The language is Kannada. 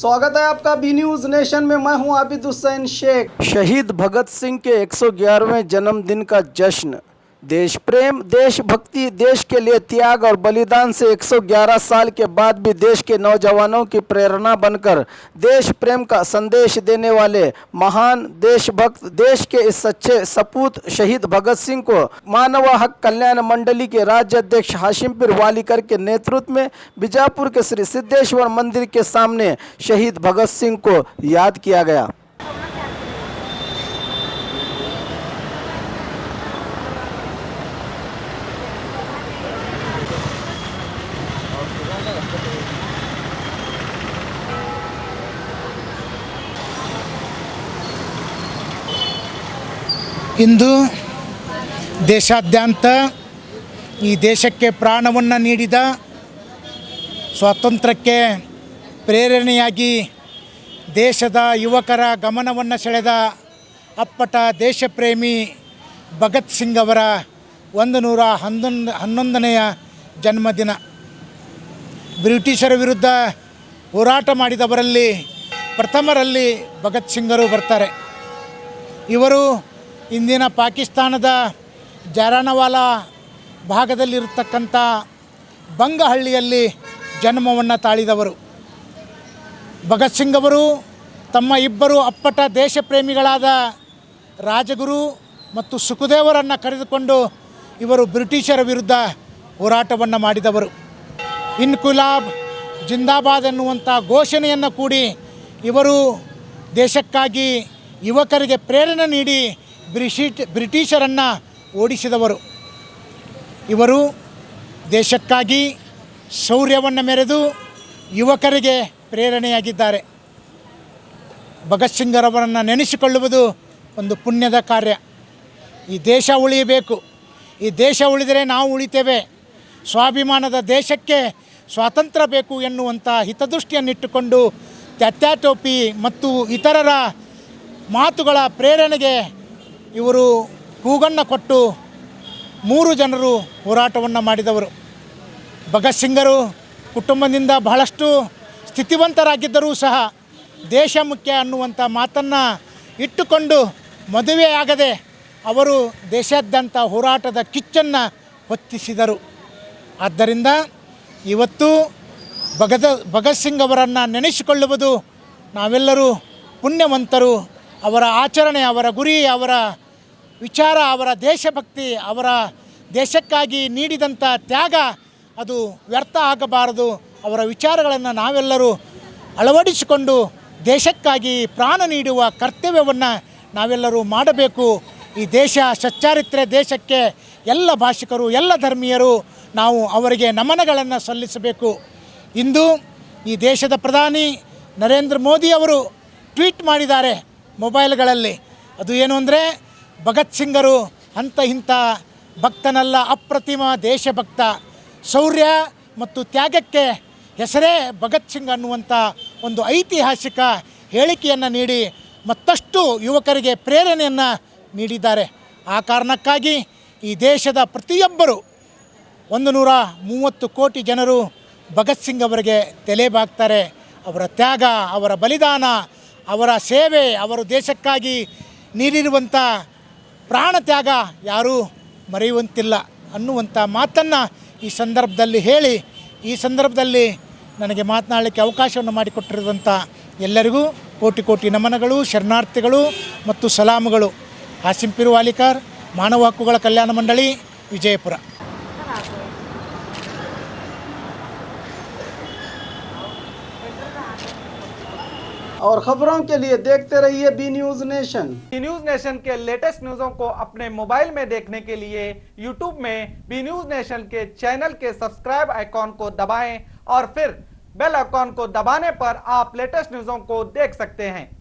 स्वागत है आपका बी न्यूज नेशन में। मैं हूं आबिद हुसैन शेख। शहीद भगत सिंह के 111वें जन्मदिन का जश्न। देश प्रेम, देशभक्ति, देश के लिए त्याग और बलिदान से 111 साल के बाद भी देश के नौजवानों की प्रेरणा बनकर देश प्रेम का संदेश देने वाले महान देशभक्त, देश के इस सच्चे सपूत शहीद भगत सिंह को मानव हक कल्याण मंडली के राज्य अध्यक्ष हाशिमपुर वालीकर के नेतृत्व में बीजापुर के श्री सिद्धेश्वर मंदिर के सामने शहीद भगत सिंह को याद किया गया। ಇಂದು ದೇಶಾದ್ಯಂತ ಈ ದೇಶಕ್ಕೆ ಪ್ರಾಣವನ್ನು ನೀಡಿದ, ಸ್ವಾತಂತ್ರ್ಯಕ್ಕೆ ಪ್ರೇರಣೆಯಾಗಿ ದೇಶದ ಯುವಕರ ಗಮನವನ್ನು ಸೆಳೆದ ಅಪ್ಪಟ ದೇಶಪ್ರೇಮಿ ಭಗತ್ ಸಿಂಗ್ ಅವರ 111ನೇ ಜನ್ಮದಿನ. ಬ್ರಿಟಿಷರ ವಿರುದ್ಧ ಹೋರಾಟ ಮಾಡಿದವರಲ್ಲಿ ಪ್ರಥಮರಲ್ಲಿ ಭಗತ್ ಸಿಂಗರು ಬರ್ತಾರೆ. ಇವರು ಇಂದಿನ ಪಾಕಿಸ್ತಾನದ ಜಾರಾನವಾಲಾ ಭಾಗದಲ್ಲಿರತಕ್ಕಂಥ ಬಂಗಹಳ್ಳಿಯಲ್ಲಿ ಜನ್ಮವನ್ನು ತಾಳಿದವರು. ಭಗತ್ ಸಿಂಗ್ ಅವರು ತಮ್ಮ ಇಬ್ಬರು ಅಪ್ಪಟ ದೇಶಪ್ರೇಮಿಗಳಾದ ರಾಜಗುರು ಮತ್ತು ಸುಖದೇವರನ್ನು ಕರೆದುಕೊಂಡು ಇವರು ಬ್ರಿಟಿಷರ ವಿರುದ್ಧ ಹೋರಾಟವನ್ನು ಮಾಡಿದವರು. ಇನ್ಕುಲಾಬ್ ಜಿಂದಾಬಾದ್ ಎನ್ನುವಂಥ ಘೋಷಣೆಯನ್ನು ಕೂಡಿ ಇವರು ದೇಶಕ್ಕಾಗಿ ಯುವಕರಿಗೆ ಪ್ರೇರಣೆ ನೀಡಿ ಬ್ರಿಟಿಷರನ್ನು ಓಡಿಸಿದವರು. ಇವರು ದೇಶಕ್ಕಾಗಿ ಶೌರ್ಯವನ್ನು ಮೆರೆದು ಯುವಕರಿಗೆ ಪ್ರೇರಣೆಯಾಗಿದ್ದಾರೆ. ಭಗತ್ ಸಿಂಗರವರನ್ನು ನೆನೆಸಿಕೊಳ್ಳುವುದು ಒಂದು ಪುಣ್ಯದ ಕಾರ್ಯ. ಈ ದೇಶ ಉಳಿಯಬೇಕು. ಈ ದೇಶ ಉಳಿದರೆ ನಾವು ಉಳಿತೇವೆ. ಸ್ವಾಭಿಮಾನದ ದೇಶಕ್ಕೆ ಸ್ವಾತಂತ್ರ್ಯ ಬೇಕು ಎನ್ನುವಂಥ ಹಿತದೃಷ್ಟಿಯನ್ನಿಟ್ಟುಕೊಂಡು ತ್ಯಾತ್ಯಾ ಟೋಪಿ ಮತ್ತು ಇತರರ ಮಾತುಗಳ ಪ್ರೇರಣೆಗೆ ಇವರು ಕೂಗನ್ನು ಕೊಟ್ಟು 3 ಜನರು ಹೋರಾಟವನ್ನು ಮಾಡಿದವರು. ಭಗತ್ ಸಿಂಗರು ಕುಟುಂಬದಿಂದ ಬಹಳಷ್ಟು ಸ್ಥಿತಿವಂತರಾಗಿದ್ದರೂ ಸಹ ದೇಶ ಮುಖ್ಯ ಅನ್ನುವಂಥ ಮಾತನ್ನು ಇಟ್ಟುಕೊಂಡು ಮದುವೆಯಾಗದೆ ಅವರು ದೇಶಾದ್ಯಂತ ಹೋರಾಟದ ಕಿಚ್ಚನ್ನು ಹೊತ್ತಿಸಿದರು. ಆದ್ದರಿಂದ ಇವತ್ತು ಭಗತ್ ಸಿಂಗ್ ಅವರನ್ನು ನೆನೆಸಿಕೊಳ್ಳುವುದು ನಾವೆಲ್ಲರೂ ಪುಣ್ಯವಂತರು. ಅವರ ಆಚರಣೆ, ಅವರ ಗುರಿ, ಅವರ ವಿಚಾರ, ಅವರ ದೇಶಭಕ್ತಿ, ಅವರ ದೇಶಕ್ಕಾಗಿ ನೀಡಿದಂಥ ತ್ಯಾಗ ಅದು ವ್ಯರ್ಥ ಆಗಬಾರದು. ಅವರ ವಿಚಾರಗಳನ್ನು ನಾವೆಲ್ಲರೂ ಅಳವಡಿಸಿಕೊಂಡು ದೇಶಕ್ಕಾಗಿ ಪ್ರಾಣ ನೀಡುವ ಕರ್ತವ್ಯವನ್ನು ನಾವೆಲ್ಲರೂ ಮಾಡಬೇಕು. ಈ ದೇಶ ಸಚ್ಚಾರಿತ್ರ್ಯ ದೇಶಕ್ಕೆ ಎಲ್ಲ ಭಾಷಿಕರು, ಎಲ್ಲ ಧರ್ಮೀಯರು ನಾವು ಅವರಿಗೆ ನಮನಗಳನ್ನು ಸಲ್ಲಿಸಬೇಕು. ಇಂದು ಈ ದೇಶದ ಪ್ರಧಾನಿ ನರೇಂದ್ರ ಮೋದಿ ಅವರು ಟ್ವೀಟ್ ಮಾಡಿದ್ದಾರೆ ಮೊಬೈಲ್ಗಳಲ್ಲಿ. ಅದು ಏನು ಅಂದರೆ, ಭಗತ್ ಸಿಂಗರು ಇಂಥ ಭಕ್ತನಲ್ಲ, ಅಪ್ರತಿಮ ದೇಶಭಕ್ತ. ಶೌರ್ಯ ಮತ್ತು ತ್ಯಾಗಕ್ಕೆ ಹೆಸರೇ ಭಗತ್ ಸಿಂಗ್ ಅನ್ನುವಂಥ ಒಂದು ಐತಿಹಾಸಿಕ ಹೇಳಿಕೆಯನ್ನು ನೀಡಿ ಮತ್ತಷ್ಟು ಯುವಕರಿಗೆ ಪ್ರೇರಣೆಯನ್ನು ನೀಡಿದ್ದಾರೆ. ಆ ಕಾರಣಕ್ಕಾಗಿ ಈ ದೇಶದ ಪ್ರತಿಯೊಬ್ಬರು 130 ಕೋಟಿ ಜನರು ಭಗತ್ ಸಿಂಗ್ ಅವರಿಗೆ ತಲೆ ಬಾಗ್ತಾರೆ. ಅವರ ತ್ಯಾಗ, ಅವರ ಬಲಿದಾನ, ಅವರ ಸೇವೆ, ಅವರು ದೇಶಕ್ಕಾಗಿ ನೀಡಿರುವಂಥ ಪ್ರಾಣ ತ್ಯಾಗ ಯಾರೂ ಮರೆಯುವಂತಿಲ್ಲ ಅನ್ನುವಂಥ ಮಾತನ್ನು ಈ ಸಂದರ್ಭದಲ್ಲಿ ಹೇಳಿ, ಈ ಸಂದರ್ಭದಲ್ಲಿ ನನಗೆ ಮಾತನಾಡಲಿಕ್ಕೆ ಅವಕಾಶವನ್ನು ಮಾಡಿಕೊಟ್ಟಿರುವಂಥ ಎಲ್ಲರಿಗೂ ಕೋಟಿ ಕೋಟಿ ನಮನಗಳು, ಶರಣಾರ್ಥಿಗಳು ಮತ್ತು ಸಲಾಮುಗಳು. ಹಾಸಿಂಪುರ ವಾಲಿಕರ್, ಮಾನವ ಹಕ್ಕುಗಳ ಕಲ್ಯಾಣ ಮಂಡಳಿ, ವಿಜಯಪುರ. और खबरों के लिए देखते रहिए B News Nation. B News Nation के लेटेस्ट न्यूज़ों को अपने मोबाइल में देखने के लिए यूट्यूब में बी न्यूज नेशन के चैनल के सब्सक्राइब आइकॉन को दबाएं और फिर बेल आइकॉन को दबाने पर आप लेटेस्ट न्यूज़ों को देख सकते हैं।